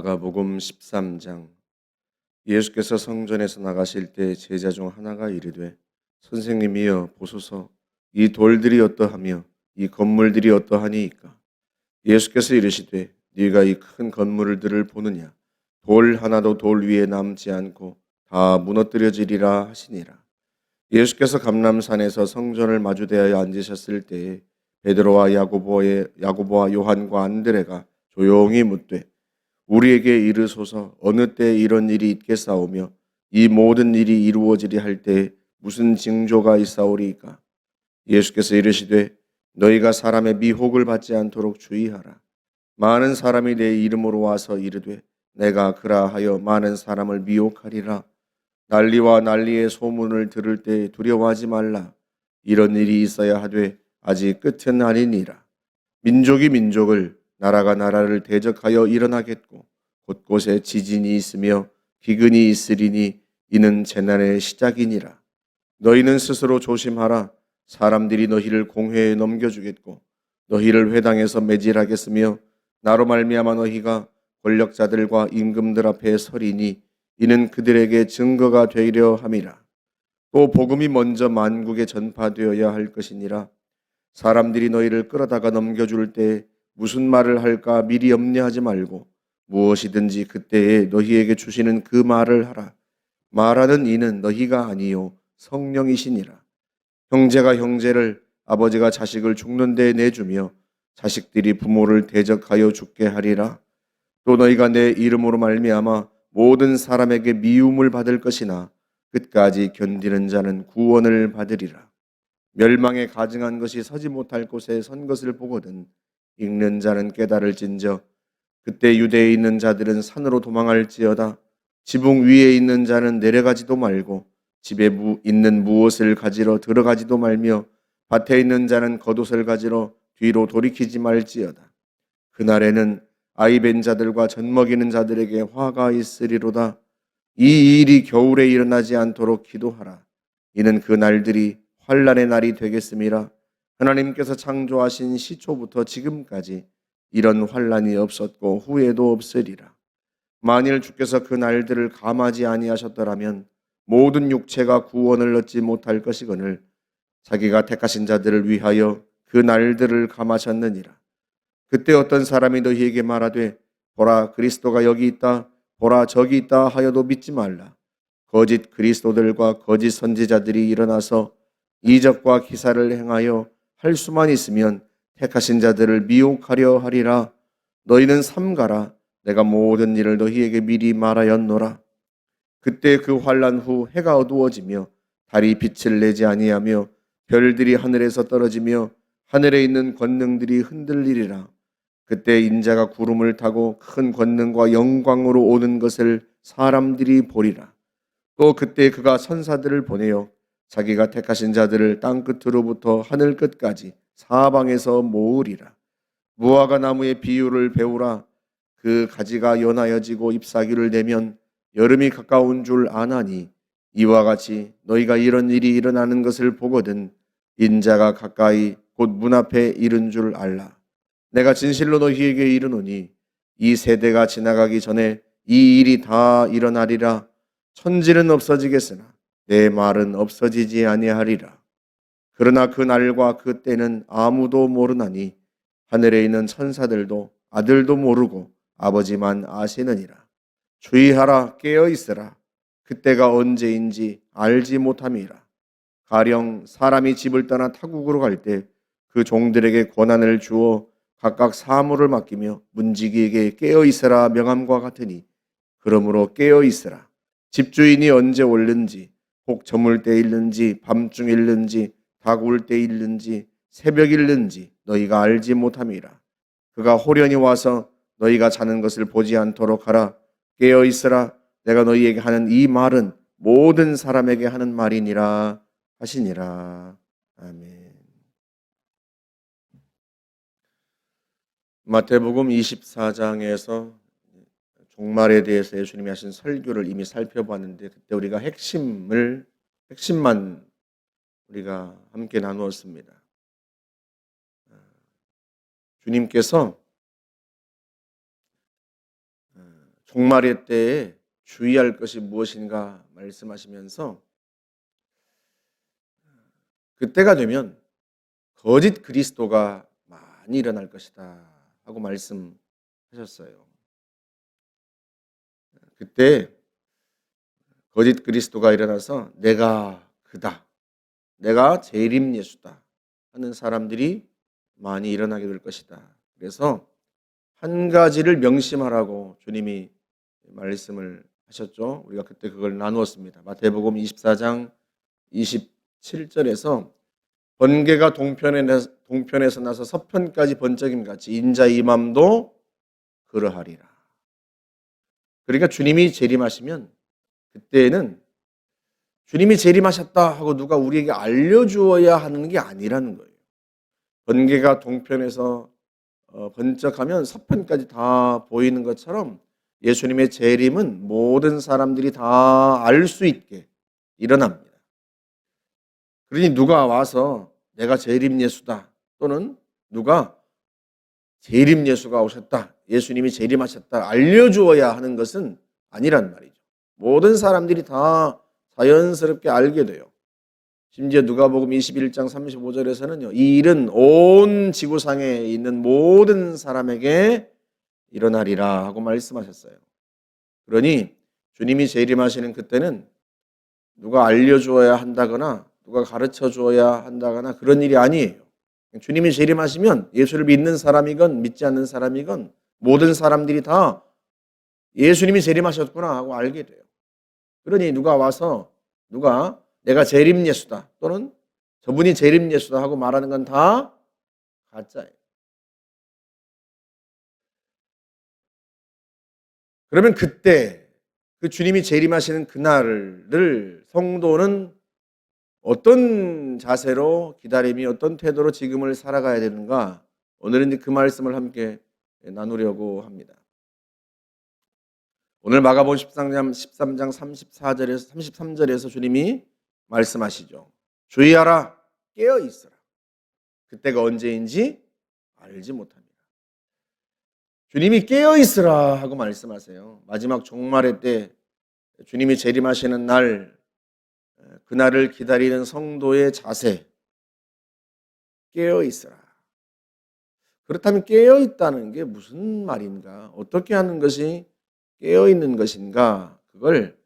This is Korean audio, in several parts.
마가복음 13장. 예수께서 성전에서 나가실 때 제자 중 하나가 이르되 선생님이여 보소서, 이 돌들이 어떠하며 이 건물들이 어떠하니이까. 예수께서 이르시되 네가 이 큰 건물들을 보느냐. 돌 하나도 돌 위에 남지 않고 다 무너뜨려지리라 하시니라. 예수께서 감람산에서 성전을 마주대하여 앉으셨을 때에 베드로와 야고보와 요한과 안드레가 조용히 묻되 우리에게 이르소서, 어느 때 이런 일이 있겠사오며 이 모든 일이 이루어지리 할 때 무슨 징조가 있사오리이까. 예수께서 이르시되 너희가 사람의 미혹을 받지 않도록 주의하라. 많은 사람이 내 이름으로 와서 이르되 내가 그라하여 많은 사람을 미혹하리라. 난리와 난리의 소문을 들을 때 두려워하지 말라. 이런 일이 있어야 하되 아직 끝은 아니니라. 민족이 민족을, 나라가 나라를 대적하여 일어나겠고 곳곳에 지진이 있으며 기근이 있으리니 이는 재난의 시작이니라. 너희는 스스로 조심하라. 사람들이 너희를 공회에 넘겨주겠고 너희를 회당에서 매질하겠으며 나로 말미암아 너희가 권력자들과 임금들 앞에 서리니 이는 그들에게 증거가 되려 함이라. 또 복음이 먼저 만국에 전파되어야 할 것이니라. 사람들이 너희를 끌어다가 넘겨줄 때 무슨 말을 할까 미리 염려하지 말고 무엇이든지 그때에 너희에게 주시는 그 말을 하라. 말하는 이는 너희가 아니요 성령이시니라. 형제가 형제를, 아버지가 자식을 죽는 데 내주며 자식들이 부모를 대적하여 죽게 하리라. 또 너희가 내 이름으로 말미암아 모든 사람에게 미움을 받을 것이나 끝까지 견디는 자는 구원을 받으리라. 멸망에 가증한 것이 서지 못할 곳에 선 것을 보거든 읽는 자는 깨달을진저 그때 유대에 있는 자들은 산으로 도망할지어다. 지붕 위에 있는 자는 내려가지도 말고 집에 있는 무엇을 가지러 들어가지도 말며 밭에 있는 자는 겉옷을 가지러 뒤로 돌이키지 말지어다. 그날에는 아이 벤 자들과 젖 먹이는 자들에게 화가 있으리로다. 이 일이 겨울에 일어나지 않도록 기도하라. 이는 그 날들이 환난의 날이 되겠음이라. 하나님께서 창조하신 시초부터 지금까지 이런 환난이 없었고 후에도 없으리라. 만일 주께서 그 날들을 감하지 아니하셨더라면 모든 육체가 구원을 얻지 못할 것이거늘 자기가 택하신 자들을 위하여 그 날들을 감하셨느니라. 그때 어떤 사람이 너희에게 말하되 보라 그리스도가 여기 있다, 보라 저기 있다 하여도 믿지 말라. 거짓 그리스도들과 거짓 선지자들이 일어나서 이적과 기사를 행하여 할 수만 있으면 택하신 자들을 미혹하려 하리라. 너희는 삼가라. 내가 모든 일을 너희에게 미리 말하였노라. 그때 그 환난 후 해가 어두워지며 달이 빛을 내지 아니하며 별들이 하늘에서 떨어지며 하늘에 있는 권능들이 흔들리리라. 그때 인자가 구름을 타고 큰 권능과 영광으로 오는 것을 사람들이 보리라. 또 그때 그가 천사들을 보내어 자기가 택하신 자들을 땅 끝으로부터 하늘 끝까지 사방에서 모으리라. 무화과 나무의 비유를 배우라. 그 가지가 연하여지고 잎사귀를 내면 여름이 가까운 줄 아나니 이와 같이 너희가 이런 일이 일어나는 것을 보거든 인자가 가까이 곧 문 앞에 이른 줄 알라. 내가 진실로 너희에게 이르노니 이 세대가 지나가기 전에 이 일이 다 일어나리라. 천지는 없어지겠으나 내 말은 없어지지 아니하리라. 그러나 그 날과 그 때는 아무도 모르나니 하늘에 있는 천사들도 아들도 모르고 아버지만 아시느니라. 주의하라. 깨어 있으라. 그때가 언제인지 알지 못함이라. 가령 사람이 집을 떠나 타국으로 갈 때 그 종들에게 권한을 주어 각각 사물을 맡기며 문지기에게 깨어 있으라 명함과 같으니 그러므로 깨어 있으라. 집주인이 언제 올는지 혹 저물 때 일는지 밤중 일는지 닭 울 때 일는지 새벽 일는지 너희가 알지 못함이라. 그가 호련히 와서 너희가 자는 것을 보지 않도록 하라. 깨어 있으라. 내가 너희에게 하는 이 말은 모든 사람에게 하는 말이니라 하시니라. 아멘. 마태복음 24장에서 종말에 대해서 예수님이 하신 설교를 이미 살펴봤는데 그때 우리가 핵심만 우리가 함께 나누었습니다. 주님께서 종말의 때에 주의할 것이 무엇인가 말씀하시면서 그때가 되면 거짓 그리스도가 많이 일어날 것이다 하고 말씀하셨어요. 그때 거짓 그리스도가 일어나서 내가 그다, 내가 재림 예수다 하는 사람들이 많이 일어나게 될 것이다. 그래서 한 가지를 명심하라고 주님이 말씀을 하셨죠. 우리가 그때 그걸 나누었습니다. 마태복음 24장 27절에서 번개가 동편에서 나서 서편까지 번쩍임 같이 인자의 맘도 그러하리라. 그러니까 주님이 재림하시면 그때는 주님이 재림하셨다 하고 누가 우리에게 알려주어야 하는 게 아니라는 거예요. 번개가 동편에서 번쩍하면 서편까지 다 보이는 것처럼 예수님의 재림은 모든 사람들이 다 알 수 있게 일어납니다. 그러니 누가 와서 내가 재림 예수다 또는 누가 재림 예수가 오셨다, 예수님이 재림하셨다 알려주어야 하는 것은 아니란 말이죠. 모든 사람들이 다 자연스럽게 알게 돼요. 심지어 누가복음 21장 35절에서는요. 이 일은 온 지구상에 있는 모든 사람에게 일어나리라 하고 말씀하셨어요. 그러니 주님이 재림하시는 그때는 누가 알려주어야 한다거나 누가 가르쳐 주어야 한다거나 그런 일이 아니에요. 주님이 재림하시면 예수를 믿는 사람이건 믿지 않는 사람이건 모든 사람들이 다 예수님이 재림하셨구나 하고 알게 돼요. 그러니 누가 와서 누가 내가 재림 예수다 또는 저분이 재림 예수다 하고 말하는 건 다 가짜예요. 그러면 그때 그 주님이 재림하시는 그날을 성도는 어떤 자세로 기다림이 어떤 태도로 지금을 살아가야 되는가? 오늘은 이제 그 말씀을 함께 나누려고 합니다. 오늘 마가복음 13장 34절에서 33절에서 주님이 말씀하시죠. 주의하라, 깨어 있으라. 그때가 언제인지 알지 못합니다. 주님이 깨어 있으라 하고 말씀하세요. 마지막 종말의 때 주님이 재림하시는 날, 그날을 기다리는 성도의 자세, 깨어 있으라. 그렇다면 깨어 있다는 게 무슨 말인가? 어떻게 하는 것이 깨어 있는 것인가? 그걸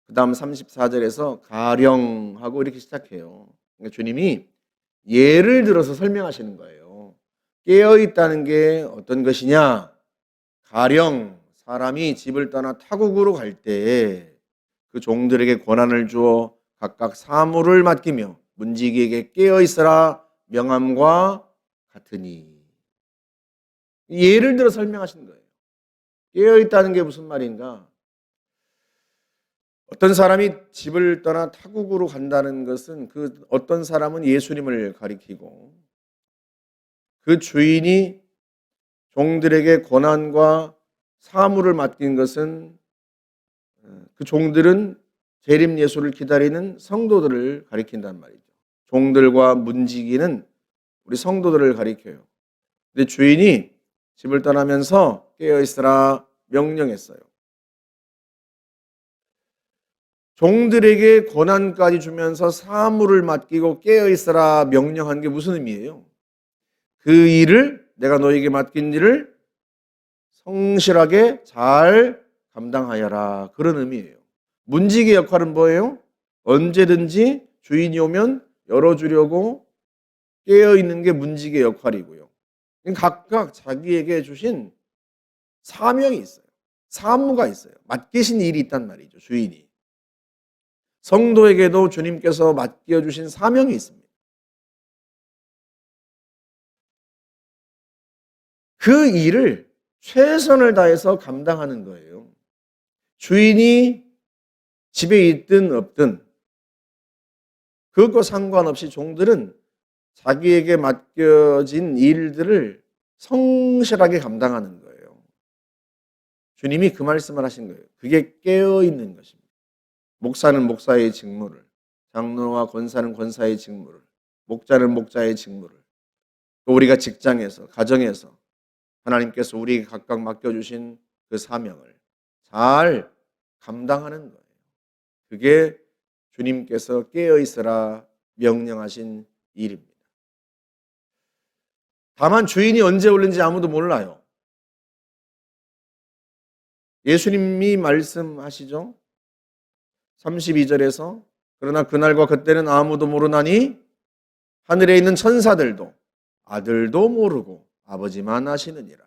그 다음 34절에서 가령하고 이렇게 시작해요. 그러니까 주님이 예를 들어서 설명하시는 거예요. 깨어 있다는 게 어떤 것이냐? 가령 사람이 집을 떠나 타국으로 갈 때에 그 종들에게 권한을 주어 각각 사물을 맡기며 문지기에게 깨어 있으라 명함과 같으니. 예를 들어 설명하시는 거예요. 깨어 있다는 게 무슨 말인가? 어떤 사람이 집을 떠나 타국으로 간다는 것은 그 어떤 사람은 예수님을 가리키고 그 주인이 종들에게 권한과 사물을 맡긴 것은 그 종들은 재림 예수를 기다리는 성도들을 가리킨단 말이죠. 종들과 문지기는 우리 성도들을 가리켜요. 근데 주인이 집을 떠나면서 깨어 있으라 명령했어요. 종들에게 권한까지 주면서 사물을 맡기고 깨어 있으라 명령한 게 무슨 의미예요? 그 일을 내가 너에게 맡긴 일을 성실하게 잘 감당하여라. 그런 의미예요. 문지기의 역할은 뭐예요? 언제든지 주인이 오면 열어주려고 깨어있는 게 문지기의 역할이고요. 각각 자기에게 주신 사명이 있어요. 사무가 있어요. 맡기신 일이 있단 말이죠. 주인이. 성도에게도 주님께서 맡겨주신 사명이 있습니다. 그 일을 최선을 다해서 감당하는 거예요. 주인이 집에 있든 없든 그것과 상관없이 종들은 자기에게 맡겨진 일들을 성실하게 감당하는 거예요. 주님이 그 말씀을 하신 거예요. 그게 깨어있는 것입니다. 목사는 목사의 직무를, 장로와 권사는 권사의 직무를, 목자는 목자의 직무를, 또 우리가 직장에서, 가정에서 하나님께서 우리에게 각각 맡겨주신 그 사명을 잘 감당하는 거예요. 그게 주님께서 깨어있으라 명령하신 일입니다. 다만 주인이 언제 오는지 아무도 몰라요. 예수님이 말씀하시죠. 32절에서 그러나 그날과 그때는 아무도 모르나니 하늘에 있는 천사들도 아들도 모르고 아버지만 아시느니라.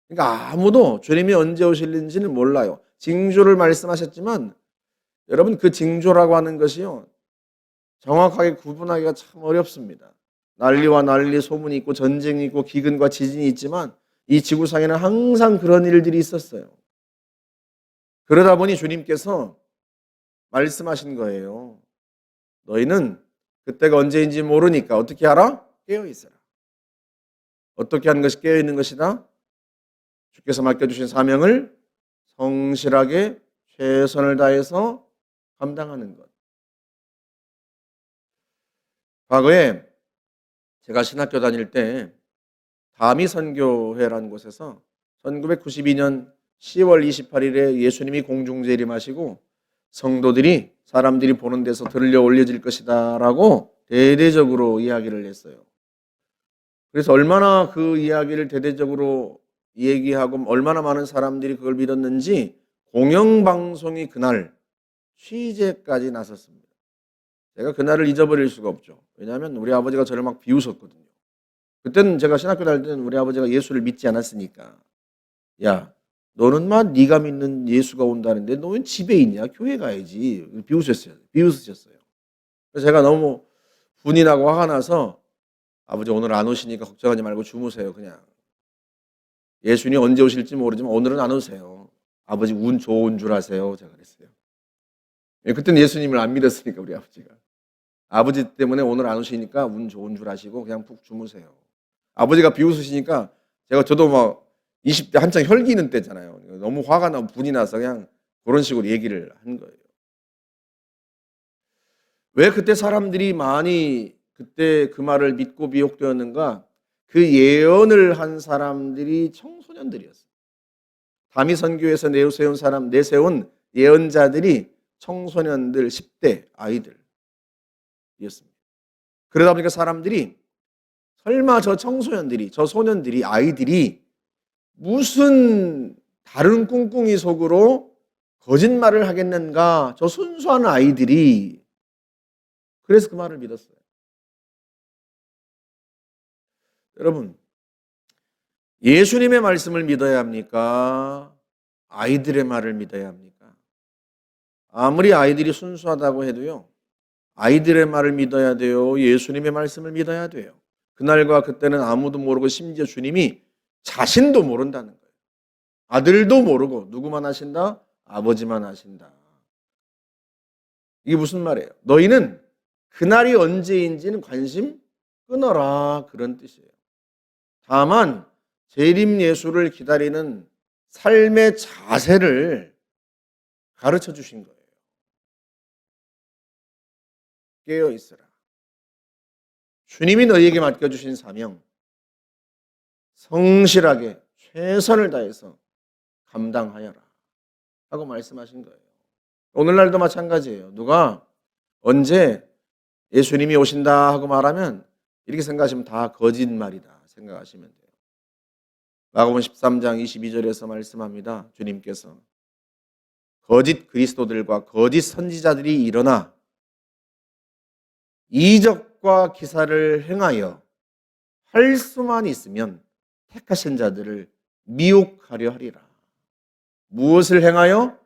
그러니까 아무도 주님이 언제 오실는지는 몰라요. 징조를 말씀하셨지만 여러분 그 징조라고 하는 것이요. 정확하게 구분하기가 참 어렵습니다. 난리와 난리 소문이 있고 전쟁이 있고 기근과 지진이 있지만 이 지구상에는 항상 그런 일들이 있었어요. 그러다 보니 주님께서 말씀하신 거예요. 너희는 그때가 언제인지 모르니까 어떻게 알아? 깨어있어라. 어떻게 하는 것이 깨어있는 것이다? 주께서 맡겨주신 사명을 성실하게 최선을 다해서 감당하는 것. 과거에 제가 신학교 다닐 때 다미 선교회라는 곳에서 1992년 10월 28일에 예수님이 공중재림하시고 성도들이 사람들이 보는 데서 들려 올려질 것이다 라고 대대적으로 이야기를 했어요. 그래서 얼마나 그 이야기를 대대적으로 얘기하고 얼마나 많은 사람들이 그걸 믿었는지 공영방송이 그날 취재까지 나섰습니다. 제가 그날을 잊어버릴 수가 없죠. 왜냐하면 우리 아버지가 저를 막 비웃었거든요. 그때는 제가 신학교 다닐 때는 우리 아버지가 예수를 믿지 않았으니까 야 너는 막 네가 믿는 예수가 온다는데 너 왜 집에 있냐? 교회 가야지. 비웃으셨어요. 그래서 제가 너무 분이 나고 화가 나서 아버지 오늘 안 오시니까 걱정하지 말고 주무세요. 그냥 예수님이 언제 오실지 모르지만 오늘은 안 오세요. 아버지 운 좋은 줄 아세요. 제가 그랬어요. 그때는 예수님을 안 믿었으니까 우리 아버지가. 아버지 때문에 오늘 안 오시니까 운 좋은 줄 아시고 그냥 푹 주무세요. 아버지가 비웃으시니까 저도 막 20대 한창 혈기 있는 때잖아요. 너무 화가 나고 분이 나서 그냥 그런 식으로 얘기를 한 거예요. 왜 그때 사람들이 많이 그때 그 말을 믿고 미혹되었는가? 그 예언을 한 사람들이 청소년들이었어요. 다미 선교에서 내세운 예언자들이 청소년들 10대 아이들이었습니다. 그러다 보니까 사람들이 설마 저 청소년들이, 저 소년들이, 아이들이 무슨 다른 꿍꿍이 속으로 거짓말을 하겠는가? 저 순수한 아이들이 그래서 그 말을 믿었어요. 여러분, 예수님의 말씀을 믿어야 합니까? 아이들의 말을 믿어야 합니까? 아무리 아이들이 순수하다고 해도요. 아이들의 말을 믿어야 돼요. 예수님의 말씀을 믿어야 돼요. 그날과 그때는 아무도 모르고 심지어 주님이 자신도 모른다는 거예요. 아들도 모르고 누구만 아신다? 아버지만 아신다. 이게 무슨 말이에요? 너희는 그날이 언제인지는 관심 끊어라 그런 뜻이에요. 다만 재림 예수를 기다리는 삶의 자세를 가르쳐 주신 거예요. 깨어 있으라. 주님이 너희에게 맡겨주신 사명 성실하게 최선을 다해서 감당하여라 하고 말씀하신 거예요. 오늘날도 마찬가지예요. 누가 언제 예수님이 오신다 하고 말하면 이렇게 생각하시면 다 거짓말이다 생각하시면 돼요. 마가복음 13장 22절에서 말씀합니다. 주님께서 거짓 그리스도들과 거짓 선지자들이 일어나 이적과 기사를 행하여 할 수만 있으면 택하신 자들을 미혹하려 하리라. 무엇을 행하여?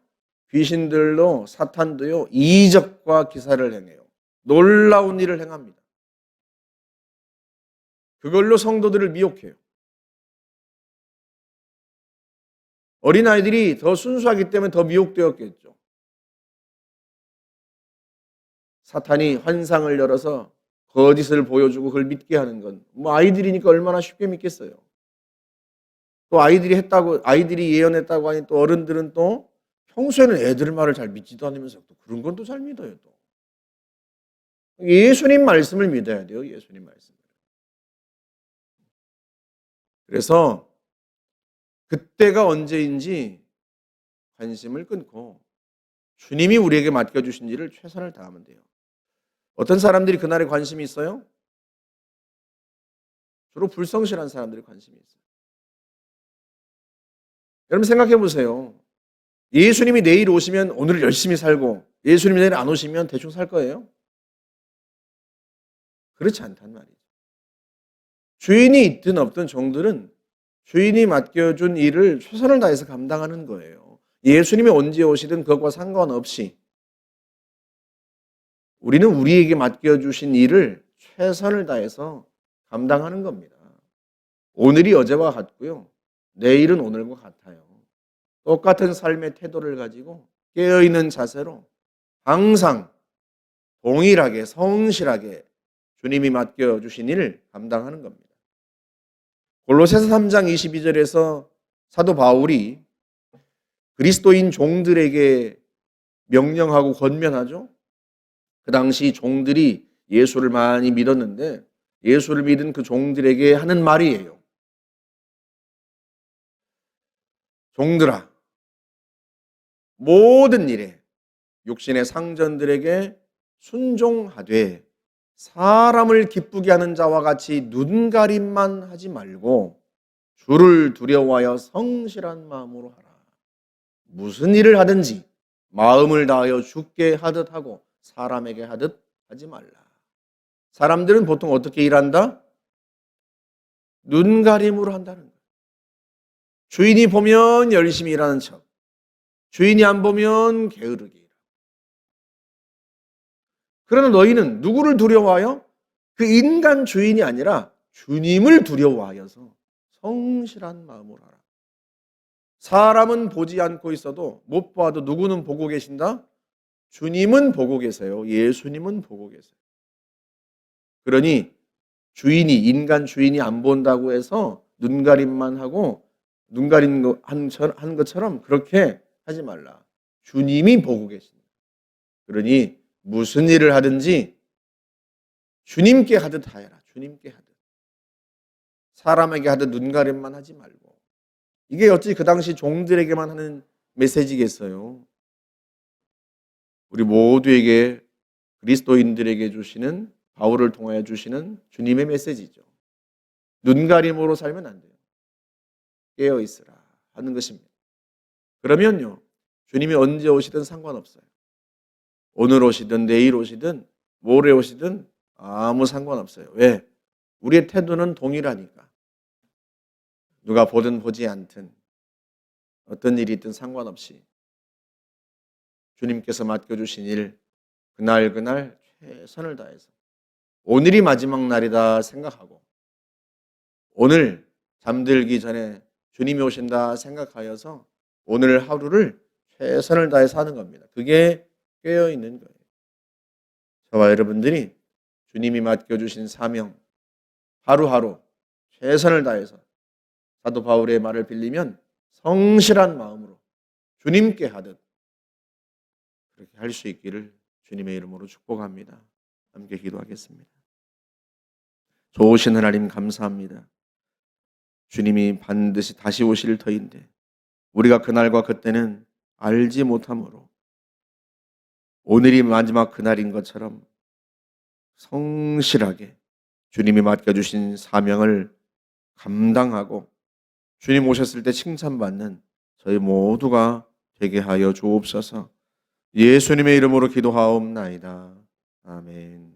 귀신들도 사탄도요 이적과 기사를 행해요. 놀라운 일을 행합니다. 그걸로 성도들을 미혹해요. 어린아이들이 더 순수하기 때문에 더 미혹되었겠죠. 사탄이 환상을 열어서 거짓을 보여주고 그걸 믿게 하는 건 아이들이니까 얼마나 쉽게 믿겠어요. 또 아이들이 예언했다고 하니 또 어른들은 또 평소에는 애들 말을 잘 믿지도 않으면서 또 그런 건 또 잘 믿어요. 또 예수님 말씀을 믿어야 돼요. 예수님 말씀을. 그래서 그때가 언제인지 관심을 끊고 주님이 우리에게 맡겨주신 일을 최선을 다하면 돼요. 어떤 사람들이 그날에 관심이 있어요? 주로 불성실한 사람들이 관심이 있어요. 여러분 생각해 보세요. 예수님이 내일 오시면 오늘 열심히 살고 예수님이 내일 안 오시면 대충 살 거예요? 그렇지 않단 말이죠. 주인이 있든 없든 종들은 주인이 맡겨준 일을 최선을 다해서 감당하는 거예요. 예수님이 언제 오시든 그것과 상관없이 우리는 우리에게 맡겨주신 일을 최선을 다해서 감당하는 겁니다. 오늘이 어제와 같고요. 내일은 오늘과 같아요. 똑같은 삶의 태도를 가지고 깨어있는 자세로 항상 동일하게 성실하게 주님이 맡겨주신 일을 감당하는 겁니다. 골로새서 3장 22절에서 사도 바울이 그리스도인 종들에게 명령하고 권면하죠. 그 당시 종들이 예수를 많이 믿었는데 예수를 믿은 그 종들에게 하는 말이에요. 종들아, 모든 일에 육신의 상전들에게 순종하되 사람을 기쁘게 하는 자와 같이 눈가림만 하지 말고 주를 두려워하여 성실한 마음으로 하라. 무슨 일을 하든지 마음을 다하여 주께 하듯 하고 사람에게 하듯 하지 말라. 사람들은 보통 어떻게 일한다? 눈가림으로 한다는 거예요. 주인이 보면 열심히 일하는 척, 주인이 안 보면 게으르게 일하고. 그러나 너희는 누구를 두려워하여? 그 인간 주인이 아니라 주님을 두려워하여서 성실한 마음으로 하라. 사람은 보지 않고 있어도 못 봐도 누구는 보고 계신다? 주님은 보고 계세요. 예수님은 보고 계세요. 그러니 주인이, 인간 주인이 안 본다고 해서 눈가림만 하고 눈가림 한 것처럼 그렇게 하지 말라. 주님이 보고 계십니다. 그러니 무슨 일을 하든지 주님께 하듯 하여라. 주님께 하듯. 사람에게 하듯 눈가림만 하지 말고. 이게 어찌 그 당시 종들에게만 하는 메시지겠어요. 우리 모두에게 그리스도인들에게 주시는, 바울을 통하여 주시는 주님의 메시지죠. 눈가림으로 살면 안 돼요. 깨어 있으라 하는 것입니다. 그러면요, 주님이 언제 오시든 상관없어요. 오늘 오시든 내일 오시든 모레 오시든 아무 상관없어요. 왜? 우리의 태도는 동일하니까. 누가 보든 보지 않든 어떤 일이 있든 상관없이 주님께서 맡겨주신 일 그날 최선을 다해서 오늘이 마지막 날이다 생각하고 오늘 잠들기 전에 주님이 오신다 생각하여서 오늘 하루를 최선을 다해서 하는 겁니다. 그게 깨어있는 거예요. 저와 여러분들이 주님이 맡겨주신 사명 하루하루 최선을 다해서 사도 바울의 말을 빌리면 성실한 마음으로 주님께 하듯 그렇게 할 수 있기를 주님의 이름으로 축복합니다. 함께 기도하겠습니다. 좋으신 하나님 감사합니다. 주님이 반드시 다시 오실 터인데 우리가 그날과 그때는 알지 못하므로 오늘이 마지막 그날인 것처럼 성실하게 주님이 맡겨주신 사명을 감당하고 주님 오셨을 때 칭찬받는 저희 모두가 되게 하여 주옵소서. 예수님의 이름으로 기도하옵나이다. 아멘.